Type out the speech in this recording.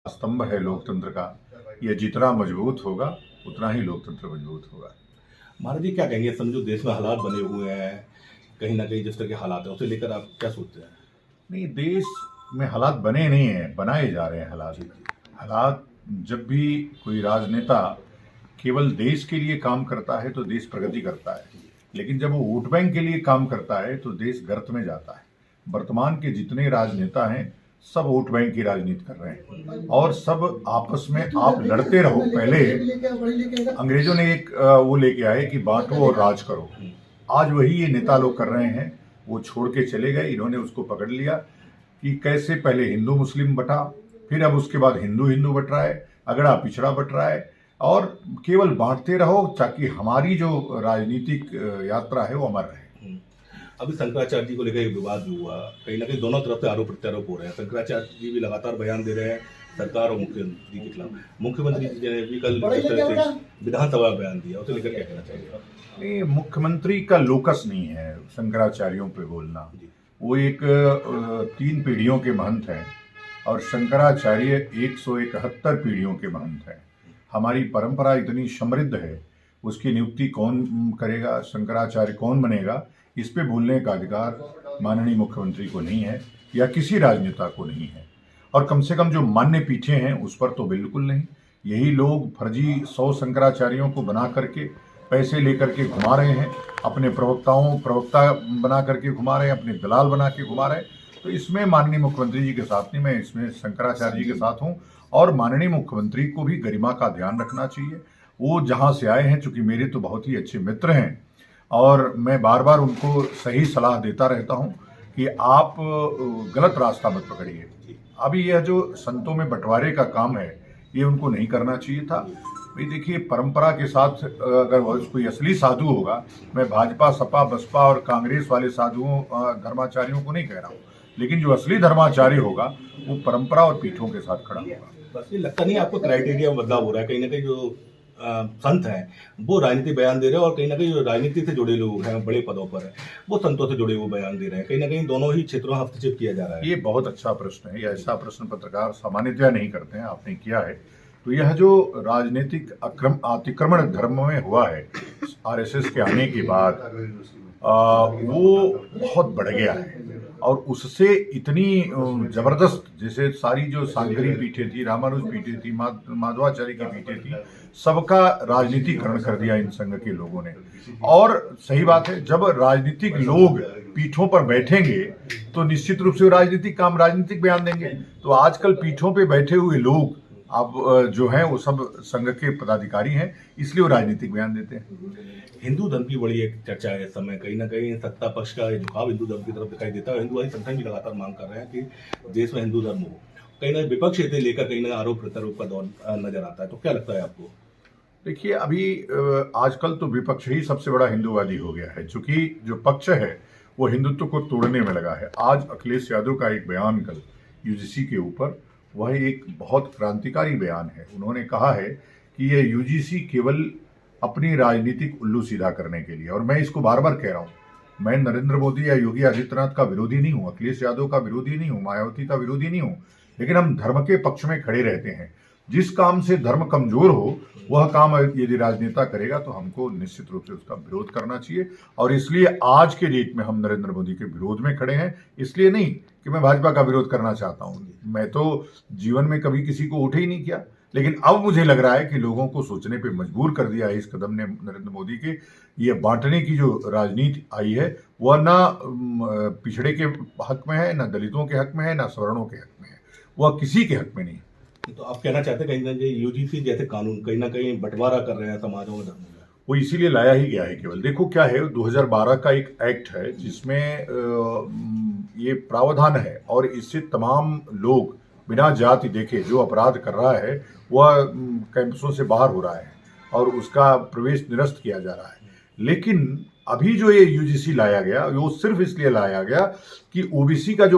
स्तंभ है लोकतंत्र का। यह जितना मजबूत होगा उतना ही लोकतंत्र मजबूत होगा। महाराज जी क्या कहेंगे, समझो देश में हालात बने हुए हैं, कहीं ना कहीं जिस तरह के हालात है उसे लेकर आप क्या सोचते हैं? नहीं, देश में हालात बने नहीं हैं, बनाए जा रहे हैं हालात। हालात, जब भी कोई राजनेता केवल देश के लिए काम करता है तो देश प्रगति करता है, लेकिन जब वो वोट बैंक के लिए काम करता है तो देश गर्त में जाता है। वर्तमान के जितने राजनेता हैं सब वोट बैंक की राजनीति कर रहे हैं और सब आपस में आप लड़ते रहो। पहले अंग्रेजों ने एक वो लेके आए कि बांटो और राज करो। आज वही ये नेता लोग कर रहे हैं। वो छोड़ के चले गए, इन्होंने उसको पकड़ लिया कि कैसे पहले हिंदू मुस्लिम बटा, फिर अब उसके बाद हिंदू हिंदू बट रहा है, अगड़ा पिछड़ा बट रहा है और केवल बांटते रहो ताकि हमारी जो राजनीतिक यात्रा है वो अमर रहे। अभी शंकराचार्य जी को लेकर एक विवाद भी हुआ, कहीं ना कहीं दोनों तरफ से आरोप प्रत्यारोप हो रहे हैं। शंकराचार्य जी भी लगातार बयान दे रहे हैं सरकार और मुख्यमंत्री के खिलाफ। मुख्यमंत्री जी ने भी कल विधानसभा में बयान दिया, उसे लेकर क्या कहना चाहिए? नहीं, मुख्यमंत्री का लोकस नहीं है शंकराचार्यों पे बोलना। वो एक 3 पीढ़ियों के महंत हैं और शंकराचार्य 171 पीढ़ियों के महंत हैं। हमारी परंपरा इतनी समृद्ध है, उसकी नियुक्ति कौन करेगा, शंकराचार्य कौन बनेगा, इस पे बोलने का अधिकार माननीय मुख्यमंत्री को नहीं है या किसी राजनेता को नहीं है। और कम से कम जो मान्य पीठे हैं उस पर तो बिल्कुल नहीं। यही लोग फर्जी 100 शंकराचार्यों को बना करके पैसे लेकर के घुमा रहे हैं, अपने प्रवक्ता बना करके घुमा रहे हैं, अपने दलाल बना के घुमा रहे हैं। तो इसमें माननीय मुख्यमंत्री जी के साथ नहीं, मैं इसमें शंकराचार्य जी के साथ हूँ। और माननीय मुख्यमंत्री को भी गरिमा का ध्यान रखना चाहिए। वो जहाँ से आए हैं, चूंकि मेरे तो बहुत ही अच्छे मित्र हैं और मैं बार बार उनको सही सलाह देता रहता हूँ कि आप गलत रास्ता मत पकड़िए। अभी यह जो संतों में बंटवारे का काम है ये उनको नहीं करना चाहिए था। भाई देखिए, परंपरा के साथ अगर कोई असली साधु होगा, मैं भाजपा सपा बसपा और कांग्रेस वाले साधुओं धर्माचार्यों को नहीं कह रहा हूँ, लेकिन जो असली धर्माचार्य होगा वो परंपरा और पीठों के साथ खड़ा होगा। बस ये लगता नहीं आपको क्राइटेरिया में बदलाव हो रहा है? कहीं ना कहीं जो संत हैं वो राजनीति बयान दे रहे हैं और कहीं ना कहीं जो राजनीति से जुड़े लोग हैं बड़े पदों पर हैं वो संतों से जुड़े हुए बयान दे रहे हैं। कहीं ना कहीं दोनों ही क्षेत्रों में हस्तक्षेप किया जा रहा है। ये बहुत अच्छा प्रश्न है। ऐसा प्रश्न पत्रकार सामान्यतया नहीं करते हैं, आपने किया है। तो यह जो राजनीतिक अतिक्रमण धर्म में हुआ है आरएसएस के आने के बाद, वो बहुत बढ़ गया है और उससे इतनी जबरदस्त, जैसे सारी जो सांकरी पीठें थी, रामानुज पीठें थी, माधवाचार्य की पीठें थी, सबका राजनीतिकरण कर दिया इन संघ के लोगों ने। और सही बात है, जब राजनीतिक लोग पीठों पर बैठेंगे तो निश्चित रूप से राजनीतिक काम, राजनीतिक बयान देंगे। तो आजकल पीठों पे बैठे हुए लोग अब जो हैं वो सब संघ के पदाधिकारी हैं, इसलिए वो राजनीतिक बयान देते हैं। हिंदू धर्म की बड़ी एक चर्चा है इस समय, कहीं ना कहीं सत्ता पक्ष का झुकाव हिंदू धर्म की तरफ दिखाई देता है। हिंदुवादी संगठन भी लगातार मांग कर रहे हैं कि देश में हिंदू धर्म हो। कहीं ना विपक्ष इसे लेकर कहीं ना आरोप प्रत्यारोप का दौर नजर आता है, तो क्या लगता है आपको? देखिए, अभी आजकल तो विपक्ष ही सबसे बड़ा हिंदूवादी हो गया है, क्योंकि जो पक्ष है वो हिंदुत्व को तोड़ने में लगा है। आज अखिलेश यादव का एक बयान कल यूजीसी के ऊपर, वह एक बहुत क्रांतिकारी बयान है। उन्होंने कहा है कि ये यूजीसी केवल अपनी राजनीतिक उल्लू सीधा करने के लिए, और मैं इसको बार बार कह रहा हूँ, मैं नरेंद्र मोदी या योगी आदित्यनाथ का विरोधी नहीं हूँ, अखिलेश यादव का विरोधी नहीं हूँ, मायावती का विरोधी नहीं हूँ, लेकिन हम धर्म के पक्ष में खड़े रहते हैं। जिस काम से धर्म कमजोर हो वह काम यदि राजनेता करेगा तो हमको निश्चित रूप से उसका विरोध करना चाहिए। और इसलिए आज के डेट में हम नरेंद्र मोदी के विरोध में खड़े हैं। इसलिए नहीं कि मैं भाजपा का विरोध करना चाहता हूं, मैं तो जीवन में कभी किसी को वोट ही नहीं किया, लेकिन अब मुझे लग रहा है कि लोगों को सोचने पे मजबूर कर दिया है इस कदम ने नरेंद्र मोदी के। ये बांटने की जो राजनीति आई है वह ना पिछड़े के हक में है, ना दलितों के हक में है, ना सवर्णों के हक में है, वह किसी के हक में नहीं। तो आप कहना चाहते हैं कहीं ना कहीं यूजीसी जैसे कानून कहीं ना कहीं बंटवारा कर रहे हैं समाजों में, धर्मों में? वो इसीलिए लाया ही गया है केवल। देखो क्या है, 2012 का एक एक्ट है जिसमें ये प्रावधान है और इससे तमाम लोग बिना जाति देखे जो अपराध कर रहा है वह कैंपसों से बाहर हो रहा है और उसका प्रवेश निरस्त किया जा रहा है। लेकिन अभी जो ये यूजीसी लाया गया वो सिर्फ इसलिए लाया गया कि ओबीसी का जो